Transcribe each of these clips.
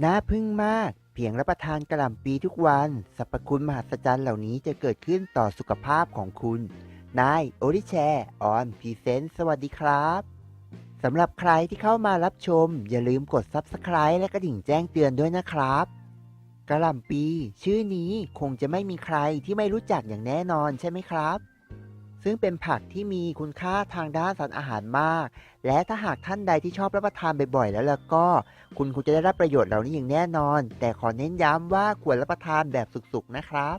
น่าพึ่งมากเพียงรับประทานกะหล่ำปีทุกวันสรรพคุณมหัศจรรย์เหล่านี้จะเกิดขึ้นต่อสุขภาพของคุณนายโอริแชร์ออนพรีเซนต์สวัสดีครับสำหรับใครที่เข้ามารับชมอย่าลืมกด Subscribe และกระดิ่งแจ้งเตือนด้วยนะครับกะหล่ำปีชื่อนี้คงจะไม่มีใครที่ไม่รู้จักอย่างแน่นอนใช่ไหมครับซึ่งเป็นผักที่มีคุณค่าทางด้านสารอาหารมาก และถ้าหากท่านใดที่ชอบรับประทานบ่อยๆแล้วก็คุณคงจะได้รับประโยชน์เหล่านี้อย่างแน่นอนแต่ขอเน้นย้ำว่าควรรับประทานแบบสุกๆนะครับ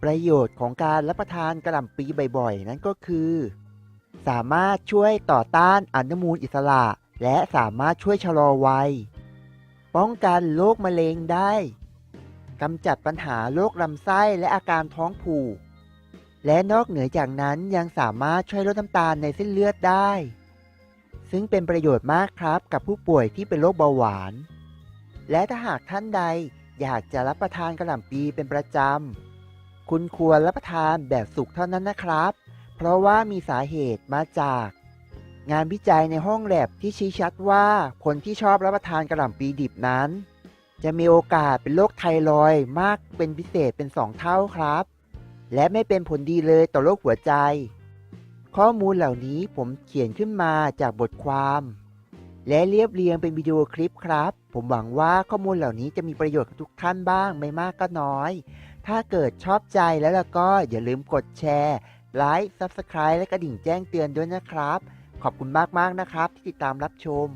ประโยชน์ของการรับประทานกะหล่ำปีบ่อยๆนั่นก็คือสามารถช่วยต่อต้านอนุมูลอิสระและสามารถช่วยชะลอวัยป้องกันโรคมะเร็งได้กำจัดปัญหาโรคลำไส้และอาการท้องผูกและนอกเหนือจากนั้นยังสามารถช่วยลดน้ำตาลในเส้นเลือดได้ ซึ่งเป็นประโยชน์มากครับกับผู้ป่วยที่เป็นโรคเบาหวาน และถ้าหากท่านใดอยากจะรับประทานกะหล่ำปีเป็นประจำ คุณควรรับประทานแบบสุกเท่านั้นนะครับ เพราะว่ามีสาเหตุมาจากงานวิจัยในห้องแลบที่ชี้ชัดว่าคนที่ชอบรับประทานกะหล่ำปีดิบนั้นจะมีโอกาสเป็นโรคไทรอยด์มากเป็นพิเศษเป็น2เท่าครับ และไม่เป็นผลดีเลยต่อโรคหัวใจ ข้อมูลเหล่านี้ผมเขียนขึ้นมาจากบทความและเรียบเรียงเป็นวิดีโอคลิปครับผมหวังว่าข้อมูลเหล่านี้จะมีประโยชน์กับทุกท่านบ้างไม่มากก็น้อยถ้าเกิดชอบใจแล้วก็อย่าลืมกดแชร์ไลค์ Subscribe และกระดิ่งแจ้งเตือนด้วยนะครับขอบคุณมากๆนะครับที่ติดตามรับชม